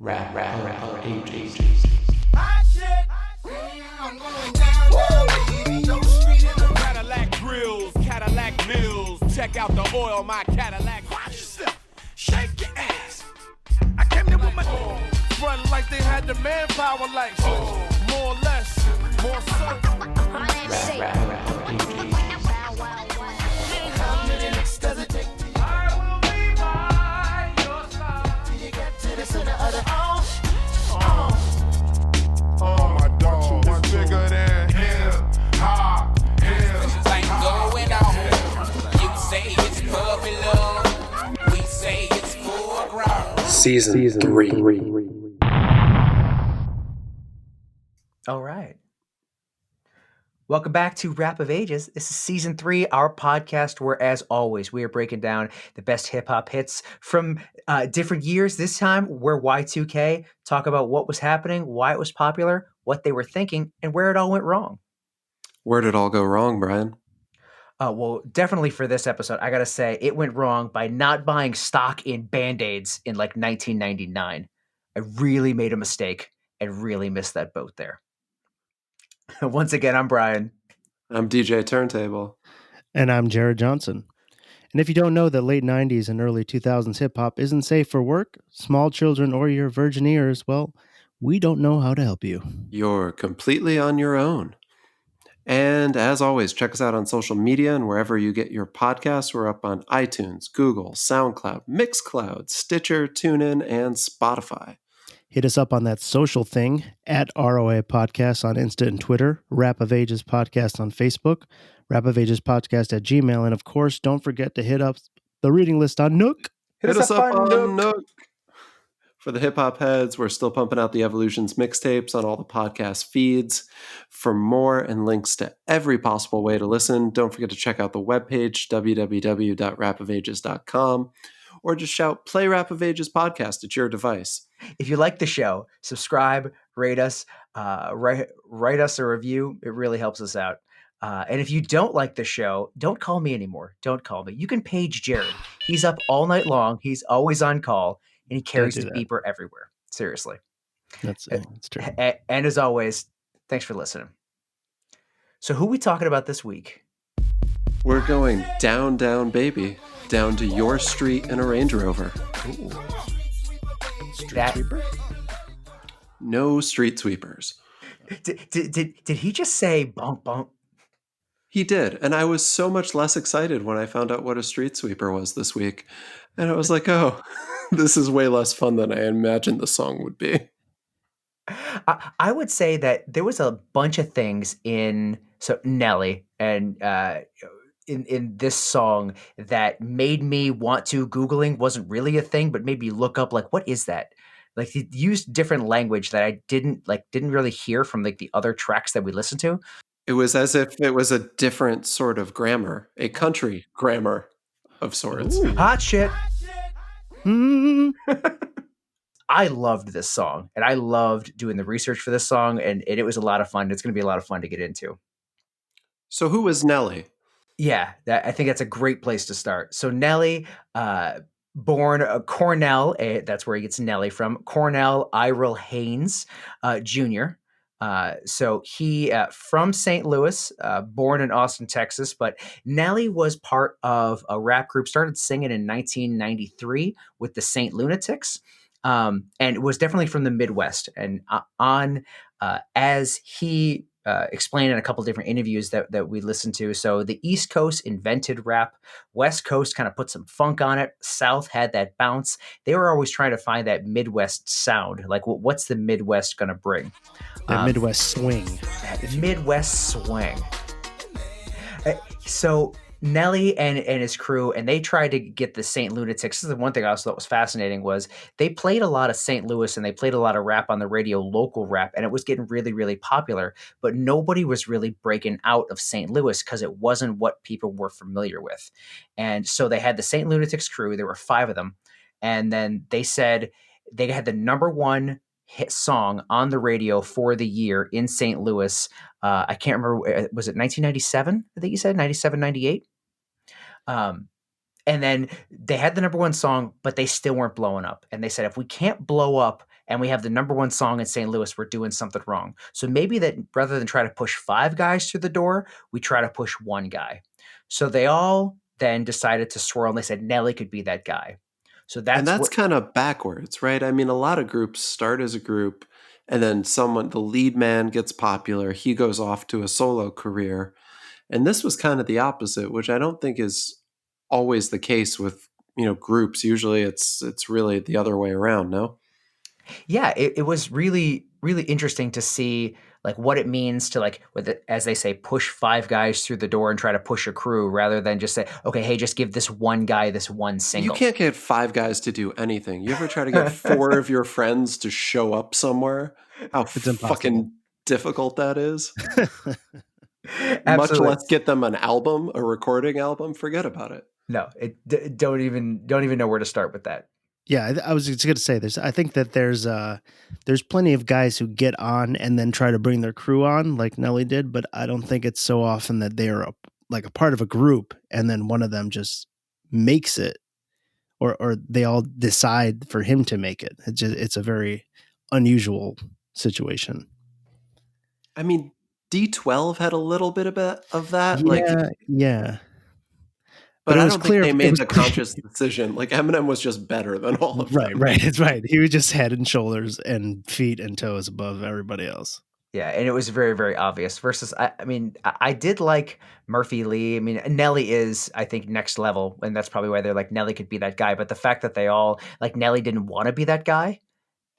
I'm going down, baby. Don't street in the Cadillac grills, Cadillac mills. Check out the oil, my Cadillac. Watch yourself, shake your ass. I came there with my front like they had the manpower lights. More or less, more so. How many licks does it take? I will be by your side till you get to the center of the Oh my dog, it's bigger than hip hop. Like going on. You say it's puppy love. We say it's full grown. Season 3. All right. Welcome back to Rap of Ages. This is season 3, our podcast where, as always, we are breaking down the best hip hop hits from different years. This time, we're Y2K, talk about what was happening, why it was popular, what they were thinking, and where it all went wrong. Where did it all go wrong, Brian? Well, definitely for this episode, I got to say it went wrong by not buying stock in Band-Aids in like 1999. I really made a mistake and really missed that boat there. Once again, I'm Brian. I'm DJ Turntable. And I'm Jared Johnson. And if you don't know that late 90s and early 2000s hip-hop isn't safe for work, small children, or your virgin ears, well, we don't know how to help you. You're completely on your own. And as always, check us out on social media and wherever you get your podcasts. We're up on iTunes, Google, SoundCloud, Mixcloud, Stitcher, TuneIn, and Spotify. Hit us up on that social thing at ROA Podcast on Insta and Twitter, Rap of Ages Podcast on Facebook, Rap of Ages Podcast at Gmail, and of course, don't forget to hit up the reading list on Nook. Hit us up on Nook. For the hip hop heads, we're still pumping out the Evolutions mixtapes on all the podcast feeds. For more and links to every possible way to listen, don't forget to check out the webpage, www.rapofages.com, or just shout, play Rap of Ages podcast at your device. If you like the show, subscribe, rate us, write us a review. It really helps us out. And if you don't like the show, don't call me anymore. Don't call me. You can page Jared. He's up all night long. He's always on call, and he carries his beeper everywhere. Seriously. That's true. And as always, thanks for listening. So who are we talking about this week? We're going down, down, baby. Down to your street in a Range Rover. Ooh. Street sweeper? No street sweepers. Did he just say bonk bonk? He did, and I was so much less excited when I found out what a street sweeper was this week. And I was like, oh, this is way less fun than I imagined the song would be. I would say that there was a bunch of things in Nelly and in this song that made me want to. Googling wasn't really a thing, but made me look up like, what is that? Like, he used different language that I didn't really hear from like the other tracks that we listened to. It was as if it was a different sort of grammar, a country grammar of sorts. Ooh. Hot shit. Mm. I loved this song, and I loved doing the research for this song, and it was a lot of fun. It's going to be a lot of fun to get into. So who was Nelly? Yeah, I think that's a great place to start. So Nelly, born Cornell, that's where he gets Nelly from, Cornell Iril Haynes Jr., so he from St. Louis, born in Austin, Texas, but Nelly was part of a rap group, started singing in 1993 with the St. Lunatics, and was definitely from the Midwest. And as he explained in a couple different interviews that we listened to, so the East Coast invented rap, West Coast kind of put some funk on it, South had that bounce. They were always trying to find that Midwest sound, like what's the Midwest going to bring? That Midwest swing. Midwest swing. So Nelly and his crew, and they tried to get the St. Lunatics. This is the one thing I also thought was fascinating, was they played a lot of St. Louis and they played a lot of rap on the radio, local rap, and it was getting really, really popular, but nobody was really breaking out of St. Louis because it wasn't what people were familiar with. And so they had the St. Lunatics crew. There were 5 of them. And then they said they had the number 1 hit song on the radio for the year in St. Louis. I can't remember, was it 1997? I think you said 97, 98. And then they had the number 1 song, but they still weren't blowing up. And they said, if we can't blow up and we have the number one song in St. Louis, we're doing something wrong. So maybe that rather than try to push 5 guys through the door, we try to push 1 guy. So they all then decided to swirl, and they said Nelly could be that guy. So And that's that's what. kind of backwards, right? I mean, a lot of groups start as a group and then the lead man gets popular, he goes off to a solo career. And this was kind of the opposite, which I don't think is always the case with, groups. Usually it's really the other way around, no? Yeah, it was really, really interesting to see like what it means to like, as they say, push 5 guys through the door and try to push a crew rather than just say, okay, hey, just give this one guy this one You single. can't get 5 guys to do anything. You ever try to get 4 of your friends to show up somewhere? How It's impossible. fucking difficult that is. Much Absolutely. less get them an album, a recording album. Forget about it. No, don't even know where to start with that. Yeah, I was just going to say this. I think that there's plenty of guys who get on and then try to bring their crew on, like Nelly did. But I don't think it's so often that they are a part of a group and then one of them just makes it, or they all decide for him to make it. It's a very unusual situation. I mean, D12 had a little bit of that. Yeah. But it I was don't clear. think they It made was the conscious decision. Like Eminem was just better than all of right, them. right. It's right. He was just head and shoulders and feet and toes above everybody else. Yeah, and it was very, very obvious. Versus, I mean, I did like Murphy Lee. I mean, Nelly is, I think, next level, and that's probably why they're like Nelly could be that guy. But the fact that they all like Nelly didn't want to be that guy,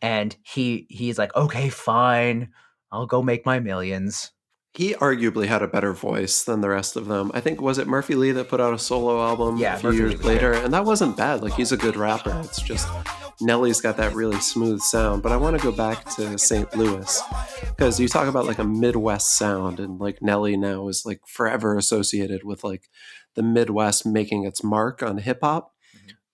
and he's like, okay, fine, I'll go make my millions. He arguably had a better voice than the rest of them. I think, was it Murphy Lee that put out a solo album a few years later? And that wasn't bad. Like, he's a good rapper. It's just Nelly's got that really smooth sound. But I want to go back to St. Louis because you talk about like a Midwest sound, and like Nelly now is like forever associated with like the Midwest making its mark on hip hop.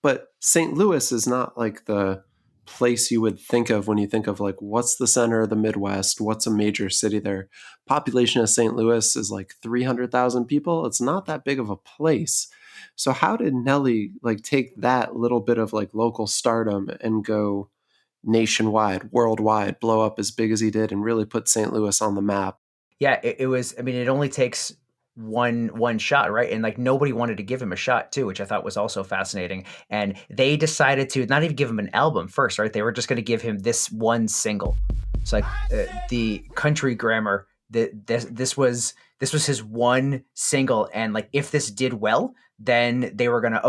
But St. Louis is not like the place you would think of when you think of like what's the center of the Midwest, what's a major city there. Population of St. Louis is like 300,000 people. It's not that big of a place. So how did Nelly like take that little bit of like local stardom and go nationwide, worldwide, blow up as big as he did and really put St. Louis on the map? Yeah, it was. I mean, it only takes one shot, right? And like nobody wanted to give him a shot too, which I thought was also fascinating. And they decided to not even give him an album first, right? They were just going to give him this one single. It's like the Country Grammar. This was his one single, and like if this did well, then they were gonna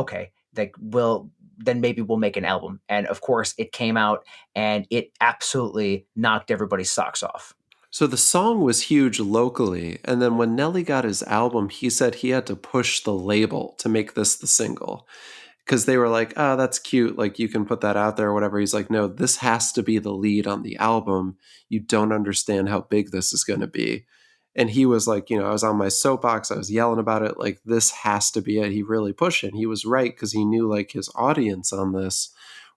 then maybe we'll make an album. And of course, it came out and it absolutely knocked everybody's socks off. So the song was huge locally, and then when Nelly got his album, he said he had to push the label to make this the single. Because they were like, oh, that's cute, like you can put that out there or whatever. He's like, no, this has to be the lead on the album. You don't understand how big this is going to be. And he was like, I was on my soapbox, I was yelling about it, like this has to be it. He really pushed it. And he was right because he knew like his audience on this,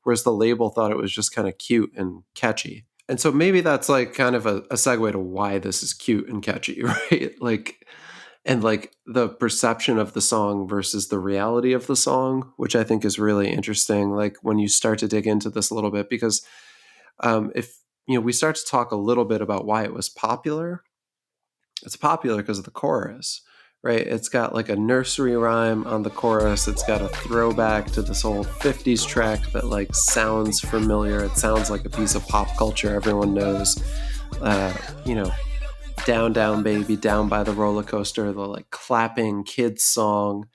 whereas the label thought it was just kind of cute and catchy. And so maybe that's like kind of a segue to why this is cute and catchy, right? Like, and like the perception of the song versus the reality of the song, which I think is really interesting. Like when you start to dig into this a little bit, because if we start to talk a little bit about why it was popular, it's popular because of the chorus, right? It's got like a nursery rhyme on the chorus. It's got a throwback to this old 50s track that like sounds familiar. It sounds like a piece of pop culture everyone knows. Down, Down, Baby, Down by the Roller Coaster, the like clapping kids song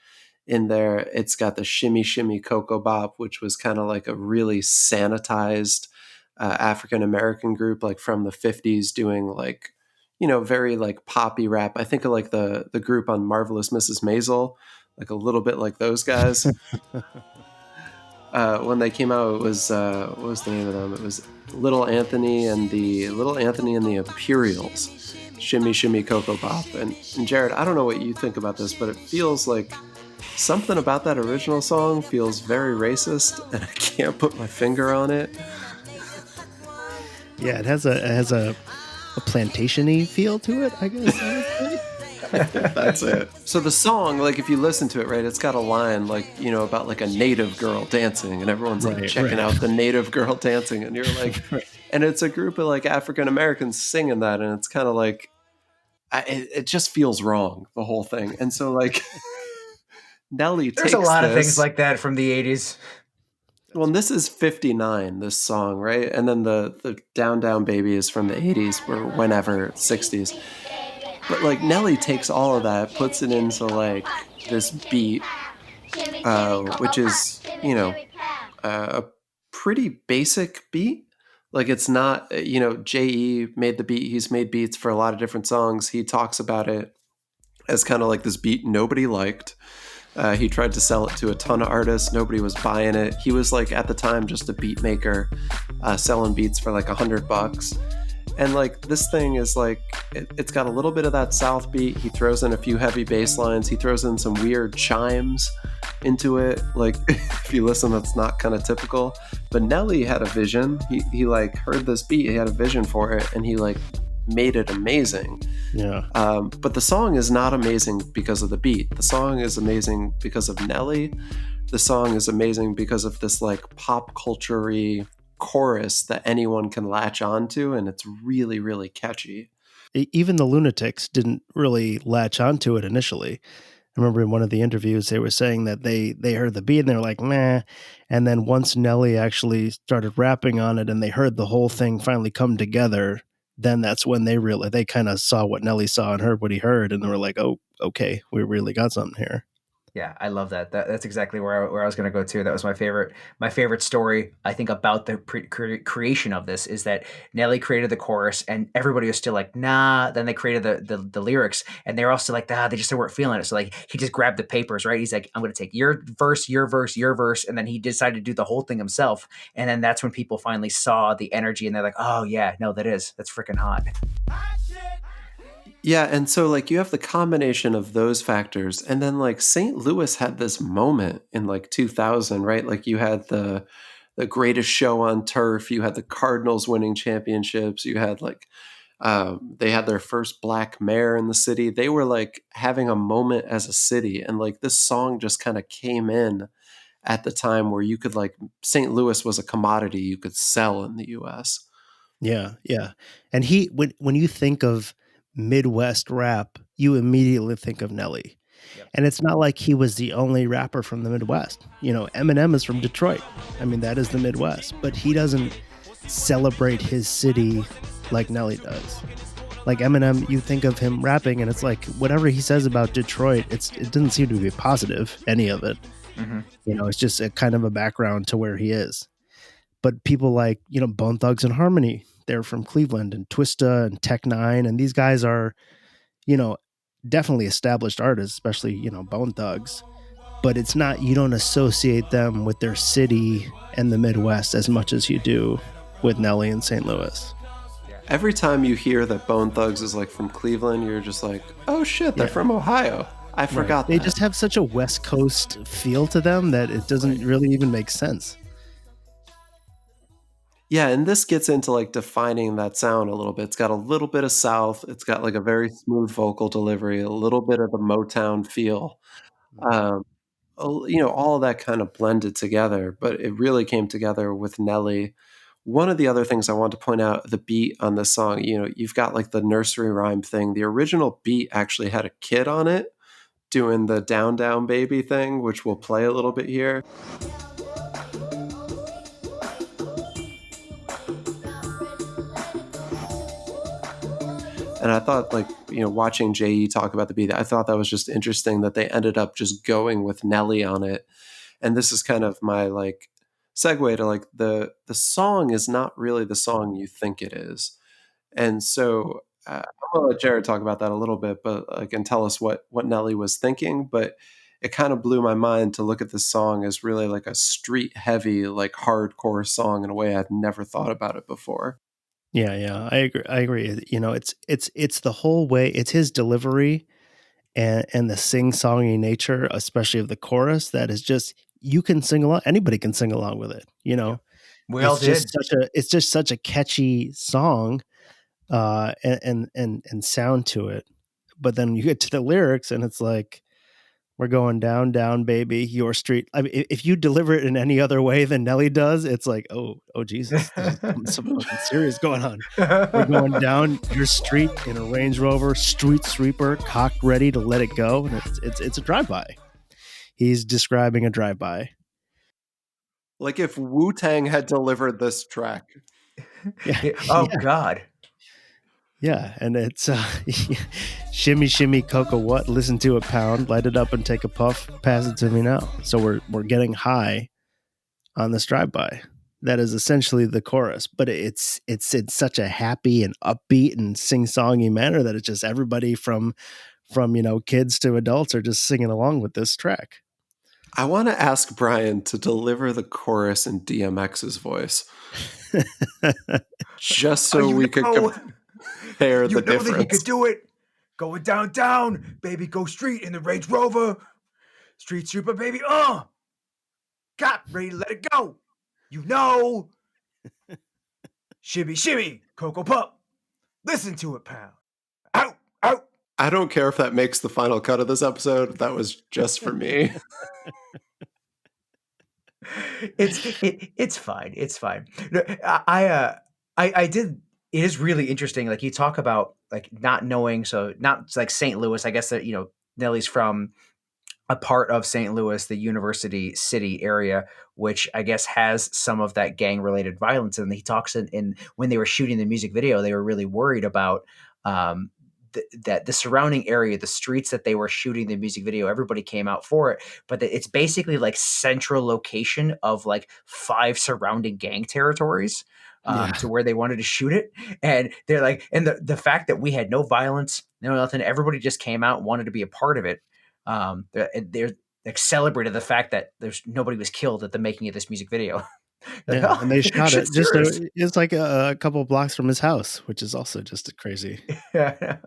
in there. It's got the Shimmy Shimmy Cocoa Bop, which was kind of like a really sanitized African-American group like from the 50s doing like, very like poppy rap. I think of like the group on Marvelous Mrs. Maisel, like a little bit like those guys. When they came out, it was what was the name of them? It was Little Anthony and the Imperials. Shimmy Shimmy Cocoa Bop. And Jared, I don't know what you think about this, but it feels like something about that original song feels very racist, and I can't put my finger on it. Yeah, it has a plantation-y feel to it, I guess. That's it. So the song, like if you listen to it, right, it's got a line like, about like a native girl dancing, and everyone's like checking out the native girl dancing, and you're like, and it's a group of like African Americans singing that, and it's kind of like it just feels wrong, the whole thing. And so like Nelly There's a takes lot of things this. like that from the 80s. Well, and this is 59, this song, right? And then the Down Down Baby is from the 80s or whenever, 60s. But like Nelly takes all of that, puts it into like this beat, which is, you know, a pretty basic beat. Like it's not, you know, J.E. made the beat. He's made beats for a lot of different songs. He talks about it as kind of like this beat nobody liked. He tried to sell it to a ton of artists. Nobody was buying it. He was like at the time just a beat maker, selling beats for like $100. And like this thing is like it's got a little bit of that South beat. He throws in a few heavy bass lines. He throws in some weird chimes into it. Like if you listen, that's not kind of typical. But Nelly had a vision. He like heard this beat. He had a vision for it, and he like made it amazing. Yeah. But the song is not amazing because of the beat. The song is amazing because of Nelly. The song is amazing because of this like pop culture-y chorus that anyone can latch onto, and it's really, really catchy. Even the Lunatics didn't really latch onto it initially. I remember in one of the interviews they were saying that they heard the beat and they were like, meh. And then once Nelly actually started rapping on it and they heard the whole thing finally come together, then that's when they kind of saw what Nelly saw and heard what he heard, and they were like, oh, okay, we really got something here. Yeah, I love that. That's exactly where I was going to go to. That was my favorite story. I think about the creation of this is that Nelly created the chorus, and everybody was still like, nah. Then they created the lyrics, and they were all still like, they just weren't feeling it. So like he just grabbed the papers, right? He's like, I'm going to take your verse, your verse, your verse, and then he decided to do the whole thing himself. And then that's when people finally saw the energy, and they're like, oh yeah, no, that's freaking hot. Yeah, and so like you have the combination of those factors, and then like St. Louis had this moment in like 2000, right? Like you had the greatest show on turf, you had the Cardinals winning championships, you had like they had their first black mayor in the city. They were like having a moment as a city, and like this song just kind of came in at the time where you could like St. Louis was a commodity you could sell in the US. Yeah, yeah. And when you think of Midwest rap, you immediately think of Nelly. Yep. And it's not like he was the only rapper from the Midwest. You know, Eminem is from Detroit. I mean, that is the Midwest, but he doesn't celebrate his city like Nelly does. Like Eminem, you think of him rapping and it's like whatever he says about Detroit, it doesn't seem to be positive, any of it. Mm-hmm. You know, it's just a kind of a background to where he is. But people like, you know, Bone Thugs and Harmony, they're from Cleveland, and Twista and Tech Nine, and these guys are, you know, definitely established artists, especially, you know, Bone Thugs. But it's not, you don't associate them with their city and the Midwest as much as you do with Nelly and St. Louis. Every time you hear that Bone Thugs is like from Cleveland, you're just like, oh shit, they're Yeah. from Ohio. I forgot They that. just have such a West Coast feel to them that it doesn't really even make sense. Yeah, and this gets into like defining that sound a little bit. It's got a little bit of South. It's got like a very smooth vocal delivery, a little bit of the Motown feel. Um, you know, all of that kind of blended together, but it really came together with Nelly. One of the other things I want to point out, the beat on this song, you know, you've got like the nursery rhyme thing. The original beat actually had a kid on it doing the down, down baby thing, which we'll play a little bit here. And I thought, like, you know, watching J.E. talk about the beat, I thought that was just interesting that they ended up just going with Nelly on it. And this is kind of my like segue to like the song is not really the song you think it is. And so I'm gonna let Jared talk about that a little bit, but like and tell us what Nelly was thinking. But it kind of blew my mind to look at this song as really like a street heavy, like hardcore song in a way I'd never thought about it before. Yeah, I agree. You know, it's the whole way. It's his delivery and the sing-songy nature, especially of the chorus, that is just you can sing along. Anybody can sing along with it. You know, We all did. it's just such a catchy song, and sound to it. But then you get to the lyrics, and it's like, We're going down, down, baby, your street. I mean, if you deliver it in any other way than Nelly does, it's like, oh Jesus, there's some fucking serious going on. We're going down your street in a Range Rover, street sweeper, cocked ready to let it go, and it's a drive-by. He's describing a drive-by. Like if Wu-Tang had delivered this track. Yeah. Oh Yeah. God. Yeah, and it's shimmy, shimmy, cocoa, what? Listen to it pound, light it up and take a puff, pass it to me now. So we're getting high on this drive-by. That is essentially the chorus, but it's in such a happy and upbeat and sing-songy manner that it's just everybody from kids to adults are just singing along with this track. I want to ask Brian to deliver the chorus in DMX's voice, just so we could compare the difference. That he could do it. Going down, down, baby, go street in the Range Rover. Street sweeper, baby, got ready to let it go. Shimmy, shimmy, Cocoa Pup. Listen to it, pal. Out, out. I don't care if that makes the final cut of this episode. That was just for me. It's fine. It's fine. I did. It is really interesting. Like you talk about like not knowing. So not like St. Louis. I guess that Nelly's from a part of St. Louis, the University City area, which I guess has some of that gang related violence. And he talks in when they were shooting the music video, they were really worried about that the surrounding area, the streets that they were shooting the music video, everybody came out for it, but it's basically like central location of like 5 surrounding gang territories. To where they wanted to shoot it. And they're like, and the fact that we had no violence, no nothing, everybody just came out and wanted to be a part of it. They're like celebrated the fact that nobody was killed at the making of this music video. Yeah, and they shot it it's like a couple of blocks from his house, which is also just crazy. Yeah.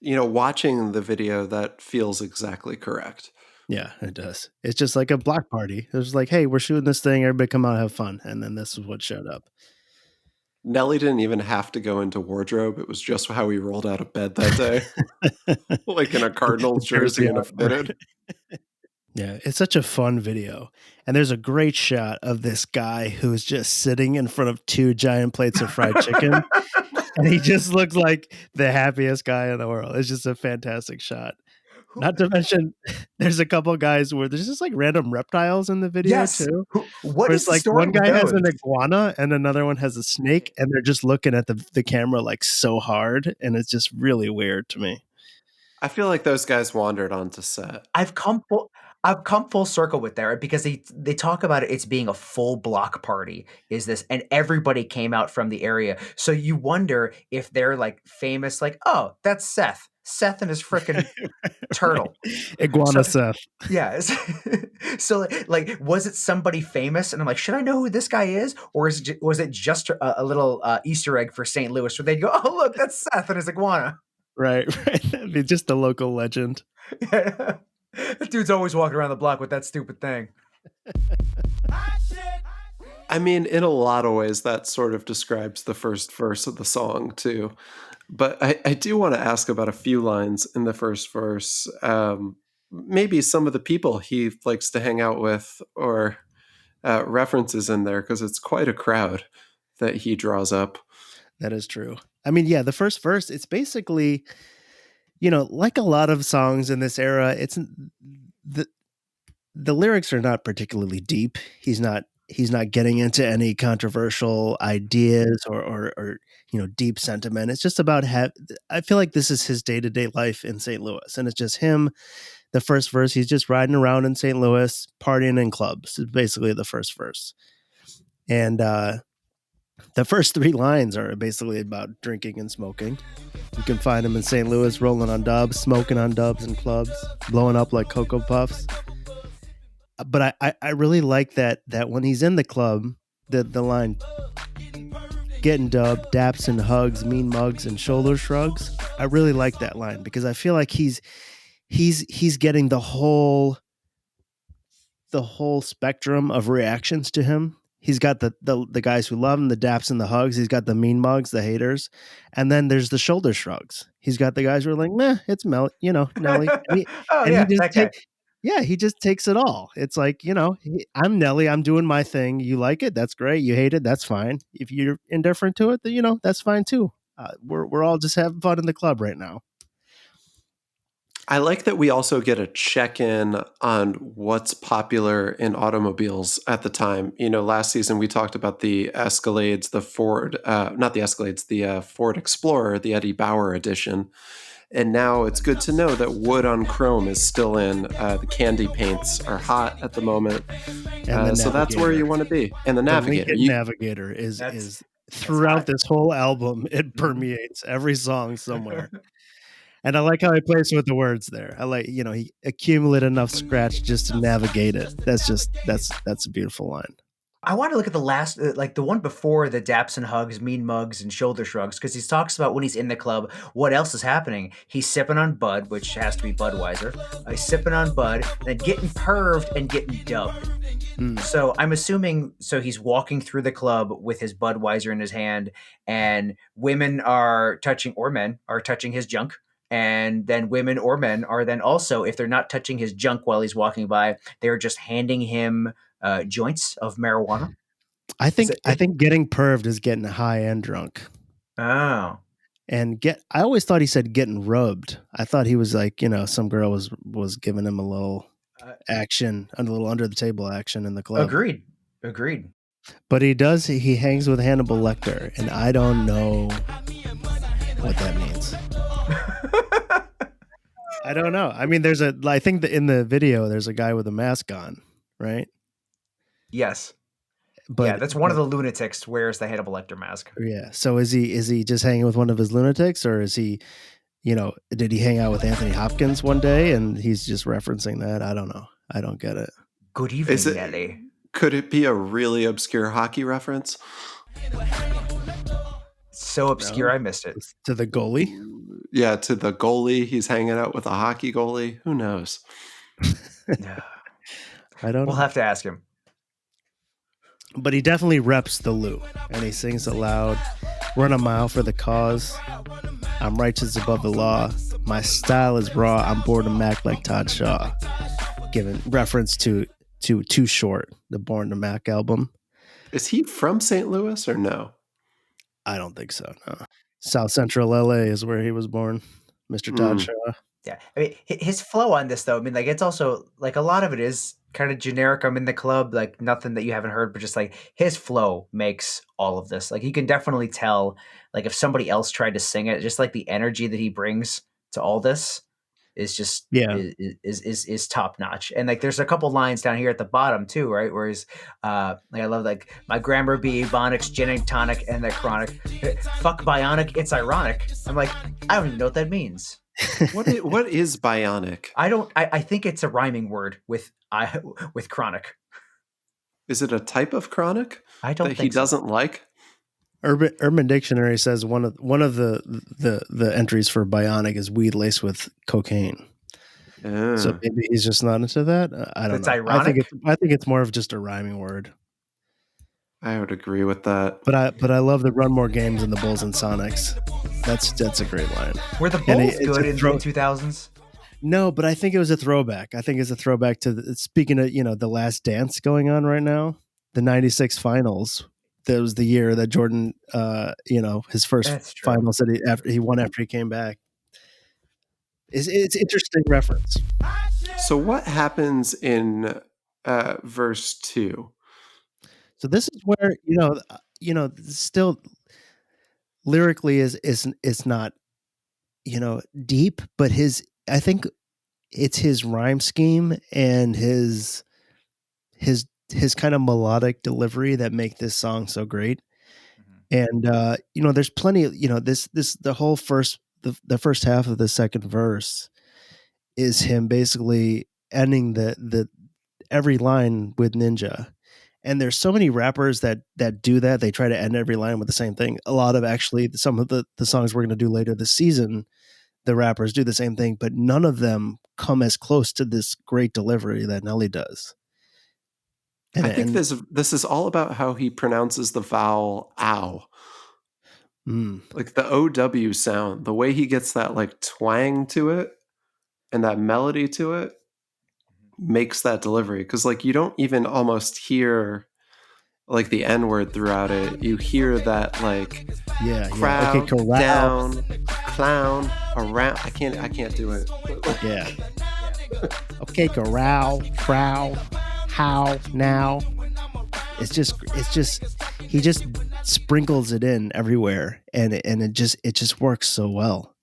Watching the video, that feels exactly correct. Yeah, it does. It's just like a block party. It was like, hey, we're shooting this thing, everybody come out and have fun. And then this is what showed up. Nelly didn't even have to go into wardrobe. It was just how he rolled out of bed that day. Like in a Cardinals jersey and a fitted. Yeah, it's such a fun video. And there's a great shot of this guy who's just sitting in front of 2 giant plates of fried chicken. And he just looks like the happiest guy in the world. It's just a fantastic shot. Not to mention, there's a couple guys where there's just like random reptiles in the video too. What is like one guy has an iguana and another one has a snake, and they're just looking at the camera like so hard, and it's just really weird to me. I feel like those guys wandered onto set. I've come full circle with that, right? Because they talk about it's being a full block party. Is this, and everybody came out from the area, so you wonder if they're like famous, like, oh, that's Seth and his freaking turtle. Iguana Seth. Yeah. So like, was it somebody famous? And I'm like, should I know who this guy is? Or was it just a little Easter egg for St. Louis where they'd go, oh, look, that's Seth and his iguana. Right. That'd be just a local legend. Yeah. That dude's always walking around the block with that stupid thing. I mean, in a lot of ways, that sort of describes the first verse of the song, too. But I do want to ask about a few lines in the first verse. Maybe some of the people he likes to hang out with, or references in there, because it's quite a crowd that he draws up. That is true. I mean, yeah, the first verse, it's basically, like a lot of songs in this era, it's the lyrics are not particularly deep. He's not getting into any controversial ideas or deep sentiment. It's just about I feel like this is his day-to-day life in St. Louis, and it's just him. The first verse, he's just riding around in St. Louis, partying in clubs. It's basically the first verse. And the first 3 lines are basically about drinking and smoking. You can find him in St. Louis, rolling on dubs, smoking on dubs in clubs, blowing up like Cocoa Puffs. But I really like that when he's in the club, the line, getting dubbed, daps and hugs, mean mugs and shoulder shrugs. I really like that line because I feel like he's getting the whole spectrum of reactions to him. He's got the guys who love him, the daps and the hugs. He's got the mean mugs, the haters. And then there's the shoulder shrugs. He's got the guys who are like, meh, it's Nelly. And he Yeah, he just takes it all. It's like, I'm Nelly. I'm doing my thing. You like it? That's great. You hate it? That's fine. If you're indifferent to it, then, that's fine too. We're all just having fun in the club right now. I like that we also get a check-in on what's popular in automobiles at the time. Last season we talked about the Escalades, the Ford, not the Escalades, the Ford Explorer, the Eddie Bauer edition. And now it's good to know that wood on chrome is still in. The candy paints are hot at the moment. And so that's where you want to be. And the The Navigator. Lincoln Navigator is That's throughout hot. this whole album, it permeates every song somewhere. And I like how he plays with the words there. I like, he accumulated enough scratch just to navigate it. That's a beautiful line. I want to look at the last, like the one before the daps and hugs, mean mugs, and shoulder shrugs, because he talks about when he's in the club, what else is happening. He's sipping on Bud, which has to be Budweiser. He's sipping on Bud, then getting perved and getting dubbed. So I'm assuming, he's walking through the club with his Budweiser in his hand, and women are touching, or men are touching his junk. And then women or men are then also, if they're not touching his junk while he's walking by, they're just handing him joints of marijuana. I think getting perved is getting high and drunk. Oh. And I always thought he said getting rubbed. I thought he was like, some girl was giving him a little action, a little under the table action in the club. Agreed. But he hangs with Hannibal Lecter, and I don't know what that means. I don't know. I mean, I think that in the video, there's a guy with a mask on, right? Yes. But yeah, that's one of the lunatics wears the Hannibal Lecter mask. Yeah. So is he just hanging with one of his lunatics, or is he, did he hang out with Anthony Hopkins one day and he's just referencing that? I don't know. I don't get it. Good evening, Nelly. Could it be a really obscure hockey reference? So obscure, I missed it. To the goalie? Yeah, to the goalie. He's hanging out with a hockey goalie. Who knows? I don't know. We'll have to ask him. But he definitely reps the Lou, and he sings it loud. Run a mile for the cause. I'm righteous above the law. My style is raw. I'm born to Mac like Todd Shaw. Giving reference to Too Short, the Born to Mac album. Is he from St. Louis or no? I don't think so, no. South Central LA is where he was born, Mr. Todd Shaw. Yeah. I mean, his flow on this, though, I mean, like, it's also, like, a lot of it is kind of generic. I'm in the club, like, nothing that you haven't heard, but just, like, his flow makes all of this. Like, you can definitely tell, like, if somebody else tried to sing it, just, like, the energy that he brings to all this is just is top notch. And like there's a couple lines down here at the bottom too, right? Where he's like I love like my grammar be Ebonics, gin and tonic, and that chronic. Fuck bionic, it's ironic. I'm like, I don't even know what that means. What is bionic? I think it's a rhyming word with chronic. Is it a type of chronic I don't that think he doesn't like? Urban Dictionary says one of the entries for bionic is weed laced with cocaine. So maybe he's just not into that. I don't know. Ironic? I think it's more of just a rhyming word. I would agree with that. But I love the run more games than the Bulls and Sonics. That's a great line. Were the Bulls good in the 2000s? No, but I think it was a throwback. I think it's a throwback to speaking of the Last Dance going on right now, the '96 finals. That was the year that Jordan, his first finals that he won after he came back. It's interesting reference. So what happens in verse 2? So this is where still lyrically is not deep, but I think it's his rhyme scheme and his kind of melodic delivery that make this song so great. And there's plenty of the whole the first half of the second verse is him basically ending the every line with Ninja. And there's so many rappers that do that. They try to end every line with the same thing. A lot of some of the songs we're going to do later this season, the rappers do the same thing, but none of them come as close to this great delivery that Nelly does. I think this is all about how he pronounces the vowel ow. Like the OW sound, the way he gets that like twang to it and that melody to it. makes that delivery, because like you don't even almost hear like the N word throughout it. You hear that like Yeah. crowd Okay, corral. down, clown around. I can't do it. Yeah. Okay, corral, crowd, how, now. It's just he just sprinkles it in everywhere, and it just works so well.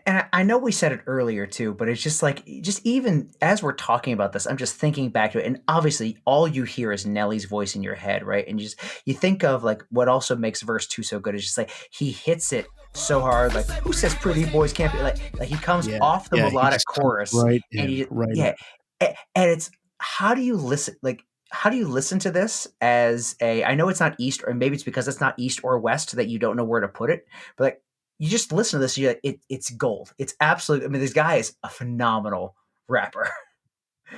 And I know we said it earlier too, but it's just like, just even as we're talking about this, I'm just thinking back to it. And obviously, all you hear is Nelly's voice in your head, right? And you think of like what also makes verse 2 so good is just like he hits it so hard. Like, who says pretty boys can't be like he comes Yeah, off the yeah, he melodic just comes chorus, right and in, right in. yeah, and it's how do you listen like. How do you listen to this as a? I know it's not East, or maybe it's because it's not East or West that you don't know where to put it. But like, you just listen to this, you're like, it's gold. It's absolute. I mean, this guy is a phenomenal rapper.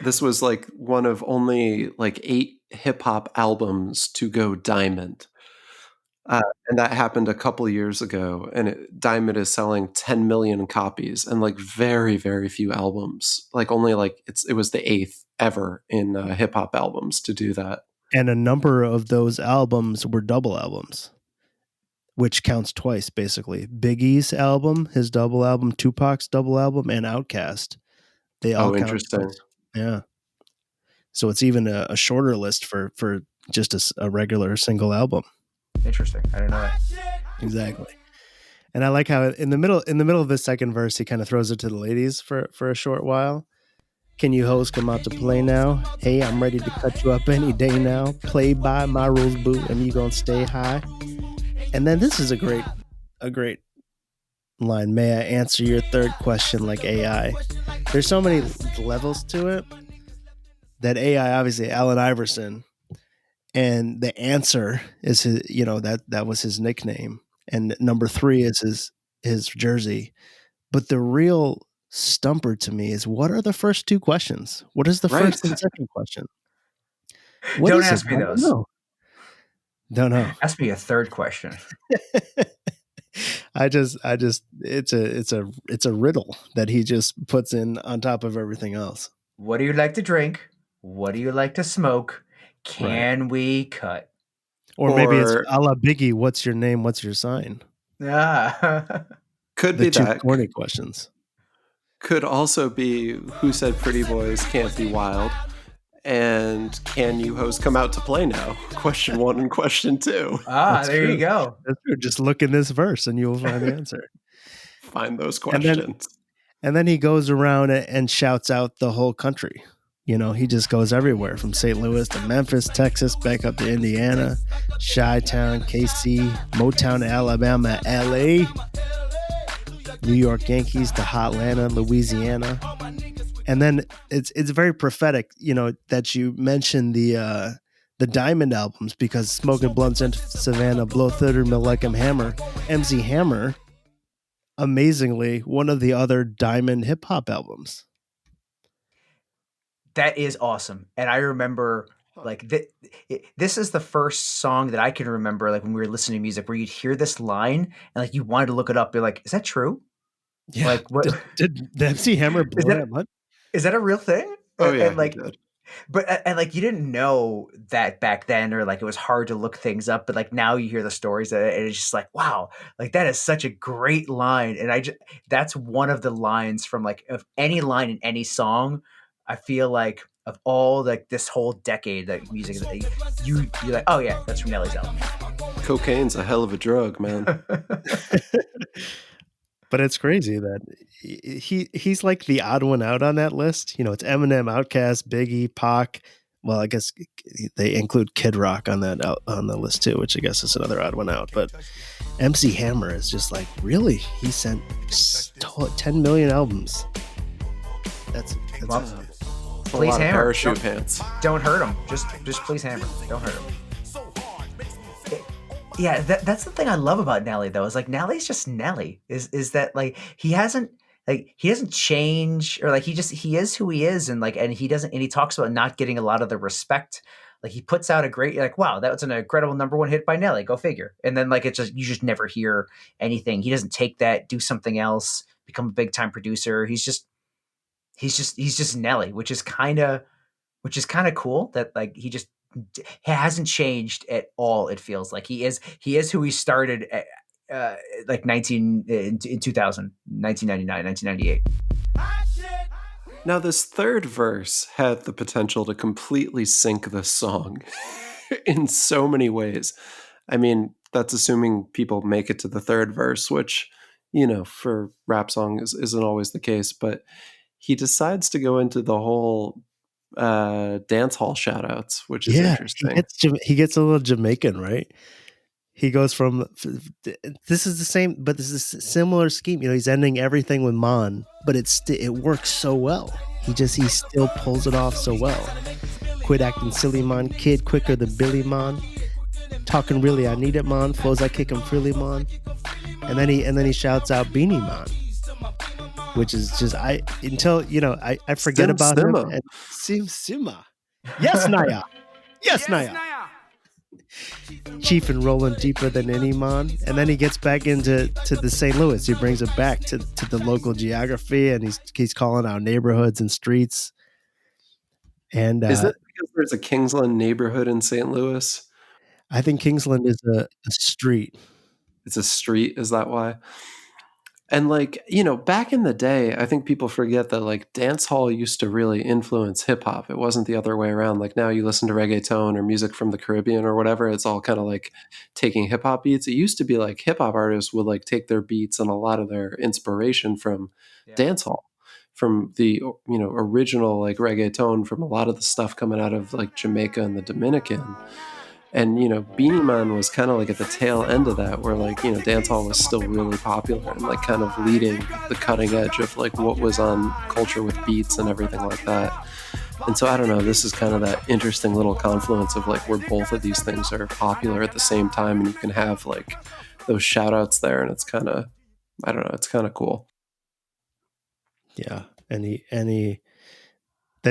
This was like one of only like 8 hip hop albums to go diamond. And that happened a couple years ago, and Diamond is selling 10 million copies, and like very, very few albums. Like only like it was the 8th ever in hip hop albums to do that. And a number of those albums were double albums, which counts twice basically. Biggie's album, his double album, Tupac's double album, and Outkast. They all Oh, count interesting. twice. Yeah. So it's even a shorter list for just a regular single album. Interesting. I didn't know that. Exactly. And I like how in the middle of the second verse, he kind of throws it to the ladies for a short while. Can you hoes come out to play now? Hey, I'm ready to cut you up any day now. Play by my rules, boo, and you gonna stay high. And then this is a great line. May I answer your third question like AI? There's so many levels to it that AI, obviously, Allen Iverson, and the answer is his, that was his nickname, and number 3 is his jersey. But the real stumper to me is, what are the first 2 questions? What is the first and second question? What Don't is ask it? me I those. Don't know. Ask me a third question. I just it's a riddle that he just puts in on top of everything else. What do you like to drink? What do you like to smoke? Can we cut? Or maybe it's a la Biggie, what's your name? What's your sign? Ah. Could The be 2 that. corny questions. Could also be who said pretty boys can't be wild, and can you hoes come out to play now? Question 1 and question 2. There true. you go. That's true. Just look in this verse and you'll find the answer. Find those questions. And then he goes around and shouts out the whole country. He just goes everywhere from St. Louis to Memphis, Texas, back up to Indiana, Chi-Town, KC, Motown, Alabama, LA, New York Yankees to Hotlanta, Louisiana. And then it's very prophetic, that you mentioned the Diamond albums, because Smoking Blunts in Savannah, Blow Thither, Mill Like 'em Hammer, MC Hammer, amazingly, one of the other Diamond hip hop albums. That is awesome. And I remember like this is the first song that I can remember, like when we were listening to music, where you'd hear this line and like you wanted to look it up. You're like, is that true? Yeah. Like what Did MC Hammer blow that much? Is that a real thing? Oh yeah, And like, he did. but and like you didn't know that back then, or like it was hard to look things up. But like now you hear the stories, and it's just like, wow, like that is such a great line. And that's one of the lines from like, of any line in any song, I feel like, of all like this whole decade, like music, you're like, oh yeah, that's from Nelly's album. Cocaine's a hell of a drug, man. But it's crazy that he's like the odd one out on that list. It's Eminem, Outkast, Biggie, Pac. Well, I guess they include Kid Rock on the list too, which I guess is another odd one out. But MC Hammer is just like, really? He sent 10 million albums. That's Well, A please lot of hammer. parachute pants. Don't hurt him. Just please hammer. Don't hurt him. Yeah, that's the thing I love about Nelly though. Is like Nelly's just Nelly. Is that like he doesn't change, or like he is who he is, and he talks about not getting a lot of the respect. Like he puts out a great, like, wow, that was an incredible #1 hit by Nelly. Go figure. And then like you just never hear anything. He doesn't take that, do something else, become a big time producer. He's he's just Nelly, which is kind of cool that like he hasn't changed at all. It feels like he is who he started at, like 2000, 1999, 1998. Now, this third verse had the potential to completely sink the song in so many ways. I mean, that's assuming people make it to the third verse, which, for rap songs isn't always the case. But he decides to go into the whole dance hall shout outs, which is interesting. He gets a little Jamaican, right? He goes from this is the same, but this is a similar scheme. He's ending everything with Mon, but it works so well. He still pulls it off so well. Quit acting silly, Mon. Kid quicker than Billy, Mon. Talking really, I need it, Mon. Flows, I kick him freely, Mon. And then he shouts out Beanie Mon, which is just I forget Sim about Simma. him. And Sim Simma. Yes, Naya. Yes, Naya. Chief and rolling deeper than any Mon. And then he gets back into the St. Louis. He brings it back to the local geography, and he's calling out neighborhoods and streets. And is it because there's a Kingsland neighborhood in St. Louis? I think Kingsland is a street. It's a street. Is that why? And back in the day, I think people forget that like dance hall used to really influence hip hop. It wasn't the other way around. Like now you listen to reggaeton or music from the Caribbean or whatever. It's all kind of like taking hip hop beats. It used to be like hip hop artists would like take their beats and a lot of their inspiration from dance hall, from the, original like reggaeton, from a lot of the stuff coming out of like Jamaica and the Dominican. And, Beanie Man was kind of like at the tail end of that, where like, dancehall was still really popular and like kind of leading the cutting edge of like what was on culture with beats and everything like that. And so I don't know, this is kind of that interesting little confluence of like where both of these things are popular at the same time, and you can have like those shout outs there, and it's kind of, I don't know, it's kind of cool. Yeah. And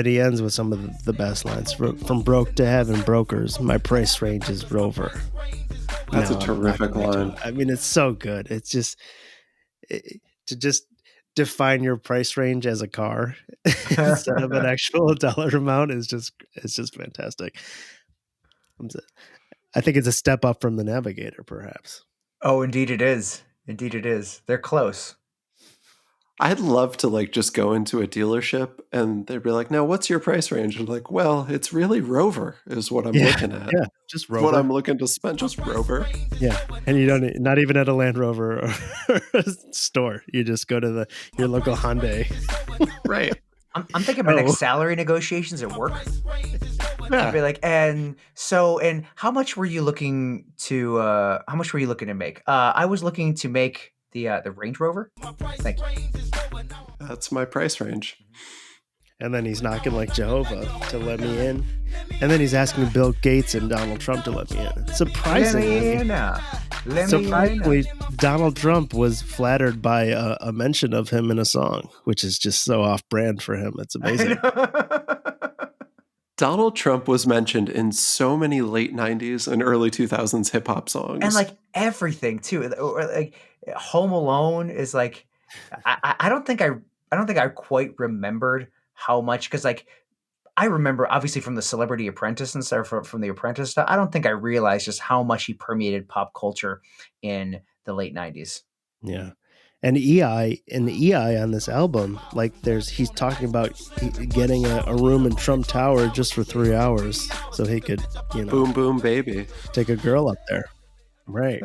he ends with some of the best lines. From broke to heaven, brokers, my price range is Rover. That's a terrific line. I mean, it's so good. It's just to just define your price range as a car instead of an actual dollar amount it's just fantastic. I think it's a step up from the Navigator, perhaps. Oh, indeed it is. Indeed it is. They're close. I'd love to like just go into a dealership and they'd be like, "Now, what's your price range?" And like, "Well, it's really Rover is what I'm looking at. Yeah, just Rover. What I'm looking to spend, just Rover." Yeah, and you don't not even at a Land Rover or a store. You just go to your local Hyundai. Right. I'm thinking my next salary negotiations at work. Yeah. I'd be like, and how much were you looking to make? I was looking to make the Range Rover. Thank you. That's my price range. And then he's knocking like Jehovah to let me in. And then he's asking Bill Gates and Donald Trump to let me in. Surprisingly, Donald Trump was flattered by a mention of him in a song, which is just so off-brand for him. It's amazing. Donald Trump was mentioned in so many late 90s and early 2000s hip-hop songs. And like everything too. Or like Home Alone is like, I don't think I quite remembered how much, because like I remember obviously from the Celebrity Apprentice and stuff, from the Apprentice stuff. I don't think I realized just how much he permeated pop culture in the late 90s. Yeah. And EI on this album, like he's talking about getting a room in Trump Tower just for 3 hours so he could, boom, boom, baby, take a girl up there. Right.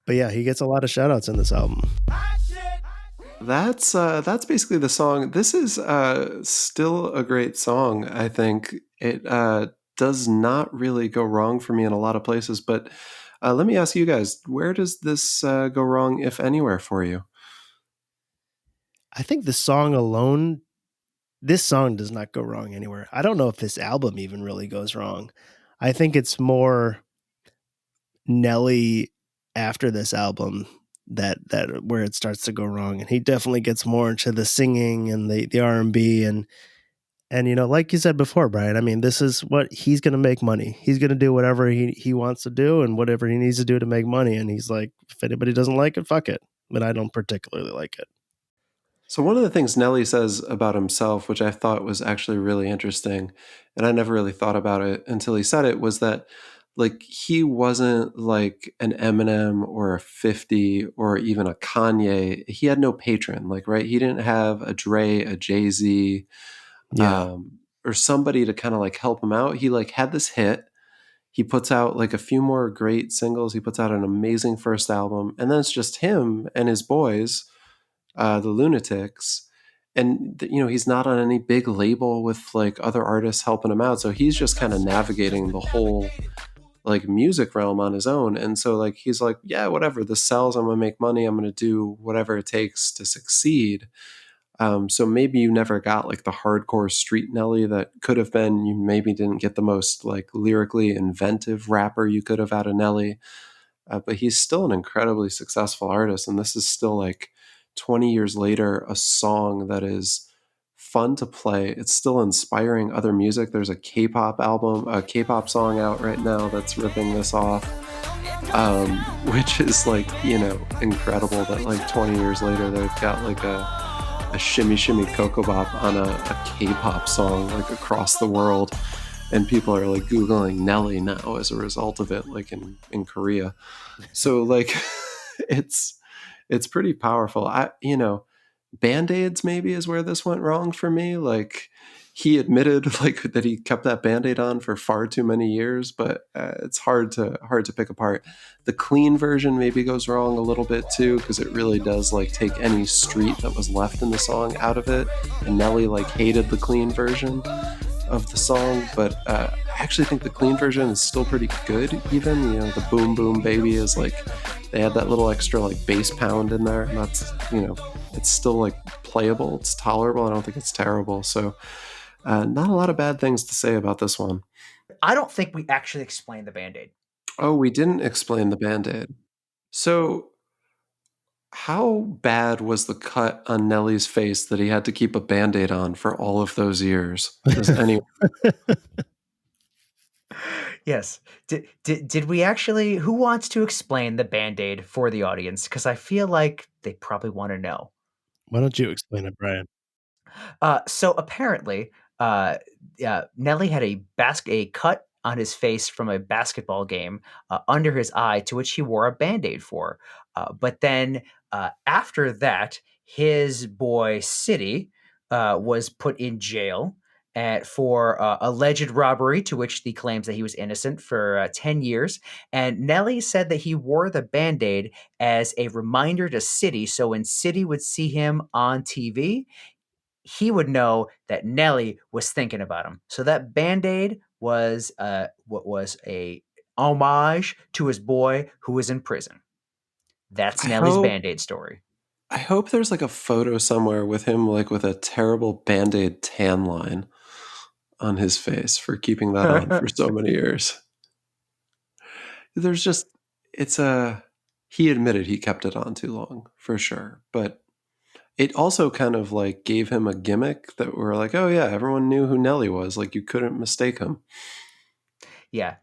But yeah, he gets a lot of shout outs in this album. That's basically the song. This is still a great song. I think it does not really go wrong for me in a lot of places, but let me ask you guys, where does this go wrong, if anywhere, for you? I think this song does not go wrong anywhere. I don't know if this album even really goes wrong. I think it's more Nelly after this album that where it starts to go wrong. And he definitely gets more into the singing and the R&B and like you said before, Brian, I mean, this is what he's going to make money. He's going to do whatever he wants to do and whatever he needs to do to make money. And he's like, if anybody doesn't like it, fuck it. But I don't particularly like it. So one of the things Nelly says about himself, which I thought was actually really interesting, and I never really thought about it until he said it, was that like he wasn't like an Eminem or a 50 or even a Kanye. He had no patron, like right. He didn't have a Dre, a Jay-Z, Yeah. or somebody to kind of like help him out. He like had this hit. He puts out like a few more great singles. He puts out an amazing first album, and then it's just him and his boys, the Lunatics. And he's not on any big label with like other artists helping him out, so he's just kind of navigating the whole like music realm on his own. And so like he's like, yeah, whatever, this sells, I'm gonna make money, I'm gonna do whatever it takes to succeed. So maybe you never got like the hardcore street Nelly that could have been. You maybe didn't get the most like lyrically inventive rapper you could have had a Nelly, but he's still an incredibly successful artist. And this is still like 20 years later, a song that is fun to play. It's still inspiring other music. There's a K-pop album, a K-pop song out right now that's ripping this off, which is like, incredible that like 20 years later, they've got like a shimmy shimmy cocoa bop on a K-pop song like across the world, and people are like Googling Nelly now as a result of it, like in Korea. So like it's pretty powerful. Band-Aids maybe is where this went wrong for me. Like he admitted like that he kept that Band-Aid on for far too many years, but it's hard to pick apart. The clean version maybe goes wrong a little bit too, because it really does like take any street that was left in the song out of it. And Nelly like hated the clean version of the song, but I actually think the clean version is still pretty good. Even the boom boom baby is like, they had that little extra like bass pound in there, and that's it's still like playable, it's tolerable. I don't think it's terrible. So not a lot of bad things to say about this one. I don't think we actually explained the Band-Aid. Oh, we didn't explain the Band-Aid. So how bad was the cut on Nelly's face that he had to keep a Band-Aid on for all of those years? Does anyone? Yes. Did we actually? Who wants to explain the Band-Aid for the audience? Because I feel like they probably want to know. Why don't you explain it, Brian? So apparently, Nelly had a cut on his face from a basketball game under his eye, to which he wore a Band-Aid for. But then after that, his boy City was put in jail for alleged robbery, to which he claims that he was innocent, for 10 years. And Nelly said that he wore the Band-Aid as a reminder to City. So when City would see him on TV, he would know that Nelly was thinking about him. So that Band-Aid was what was a homage to his boy who was in prison. That's I Nelly's hope Band-Aid story. I hope there's like a photo somewhere with him like with a terrible Band-Aid tan line on his face for keeping that on for so many years. There's just he admitted he kept it on too long for sure, but it also kind of like gave him a gimmick that we're like, oh yeah, everyone knew who Nelly was. Like you couldn't mistake him. Yeah.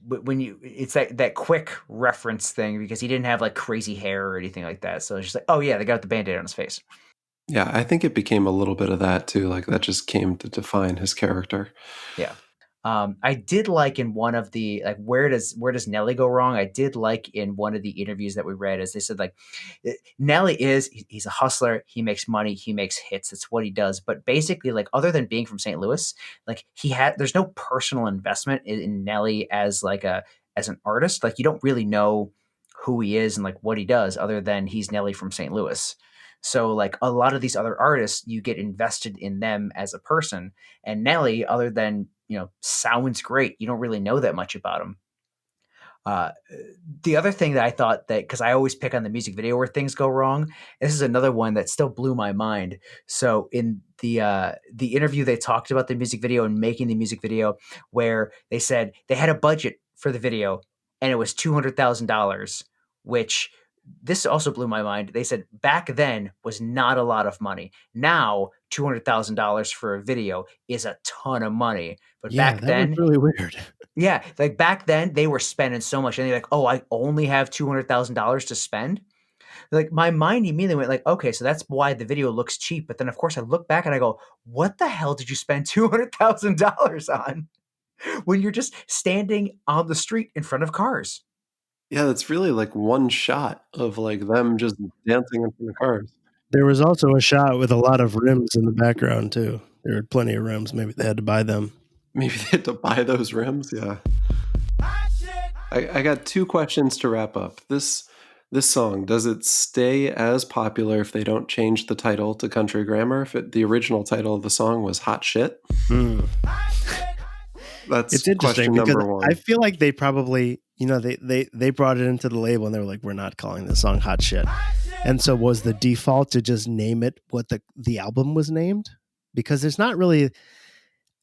When it's that quick reference thing, because he didn't have like crazy hair or anything like that. So it's just like, oh yeah, they got the Band-Aid on his face. Yeah, I think it became a little bit of that too. Like that just came to define his character. Yeah. I did like in one of the like where does Nelly go wrong? I did like in one of the interviews that we read, as they said like Nelly he's a hustler, he makes money, he makes hits, that's what he does. But basically, like other than being from St. Louis, like there's no personal investment in Nelly as like as an artist. Like you don't really know who he is and like what he does, other than he's Nelly from St. Louis. So like a lot of these other artists, you get invested in them as a person. And Nelly, other than sounds great, you don't really know that much about him. The other thing that I thought, that because I always pick on the music video where things go wrong, this is another one that still blew my mind. So in the interview, they talked about the music video and making the music video, where they said they had a budget for the video and it was $200,000, which this also blew my mind. They said back then was not a lot of money. Now $200,000 for a video is a ton of money. But Yeah, back that then, was really weird. yeah, like back then they were spending so much, and they're like, "Oh, I only have $200,000 to spend." Like my mind immediately went like, okay, so that's why the video looks cheap. But then of course I look back and I go, what the hell did you spend $200,000 on when you're just standing on the street in front of cars? Yeah, that's really like one shot of like them just dancing in front of cars. There was also a shot with a lot of rims in the background too. There were plenty of rims. Maybe they had to buy them. Maybe they had to buy those rims. Yeah. I got 2 questions to wrap up. This song, does it stay as popular if they don't change the title to Country Grammar? If the original title of the song was Hot Shit? That's It's interesting question because number 1. I feel like they probably, they brought it into the label and they were like, we're not calling this song Hot Shit. And so was the default to just name it what the album was named? Because there's not really,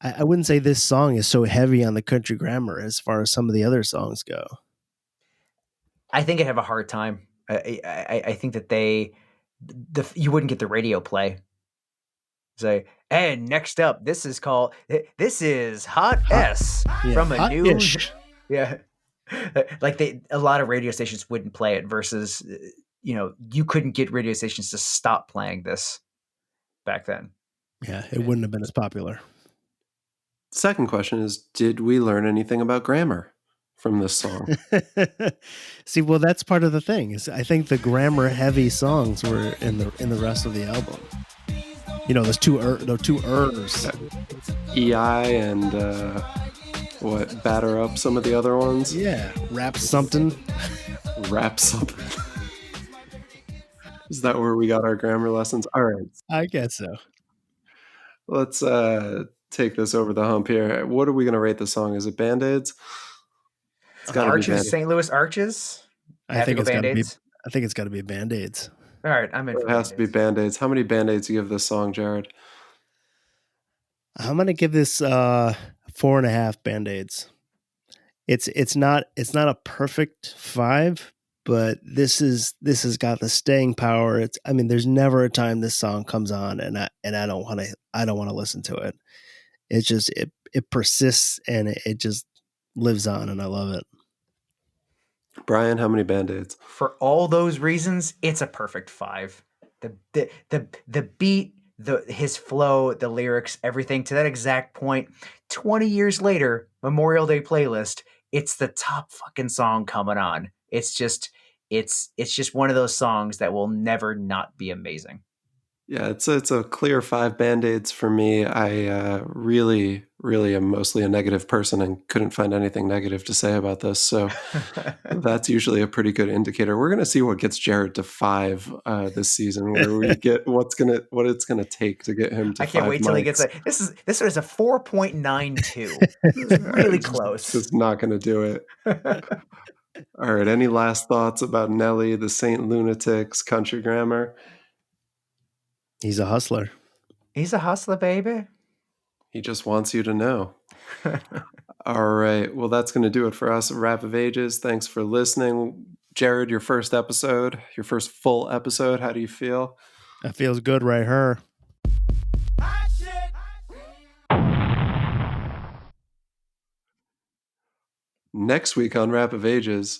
I wouldn't say this song is so heavy on the country grammar as far as some of the other songs go. I think I'd have a hard time. I think that you wouldn't get the radio play. Say, and next up, this is Hot S from a Hot-ish. yeah. Like a lot of radio stations wouldn't play it versus, you couldn't get radio stations to stop playing this back then. Yeah, it wouldn't have been as popular. Second question is, did we learn anything about grammar from this song? See, well, that's part of the thing. Is I think the grammar heavy songs were in the rest of the album. Those two ers. EI and batter up some of the other ones? Yeah, rap something. Rap something. Is that where we got our grammar lessons? All right. I guess so. Let's take this over the hump here. What are we going to rate the song? Is it Band-Aids? It's got to be Band-Aids. St. Louis Arches? I think it's got to be Band-Aids. All right, I'm in. It has to be Band-Aids. How many Band-Aids do you give this song, Jared? I'm gonna give this 4.5 Band-Aids. It's not a perfect 5, but this has got the staying power. There's never a time this song comes on and I don't want to listen to it. It's just it persists and it just lives on, and I love it. Brian, how many Band-Aids? For all those reasons, it's a perfect 5. The beat, his flow, the lyrics, everything to that exact point. 20 years later, Memorial Day playlist, it's the top fucking song coming on. It's just one of those songs that will never not be amazing. Yeah, it's a clear 5 Band-Aids for me. I really, really am mostly a negative person and couldn't find anything negative to say about this. So that's usually a pretty good indicator. We're going to see what gets Jared to 5 this season, where we get what it's going to take to get him to 5. I can't wait till he gets this is a 4.92. It's really close. It's not going to do it. All right. Any last thoughts about Nelly, the Saint Lunatics, Country Grammar? He's a hustler. He's a hustler, baby. He just wants you to know. All right. Well, that's going to do it for us at Rap of Ages. Thanks for listening. Jared, your first full episode. How do you feel? That feels good right here. Next week on Rap of Ages,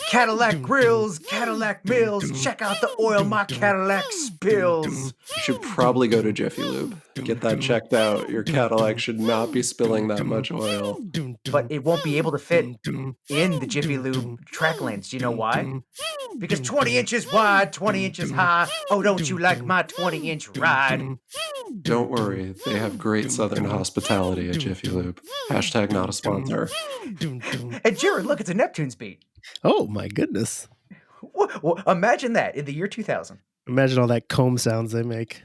Cadillac grills, Cadillac mills. Check out the oil my Cadillac spills. you should probably go to Jiffy Lube. Get that checked out. Your Cadillac should not be spilling that much oil. But it won't be able to fit in the Jiffy Lube track lanes. Do you know why? Because 20 inches wide, 20 inches high. Oh, don't you like my 20-inch ride? Don't worry. They have great Southern hospitality at Jiffy Lube. Hashtag not a sponsor. And Jared, look, it's a Neptune's beat. Oh, my goodness. Well, imagine that in the year 2000. Imagine all that comb sounds they make.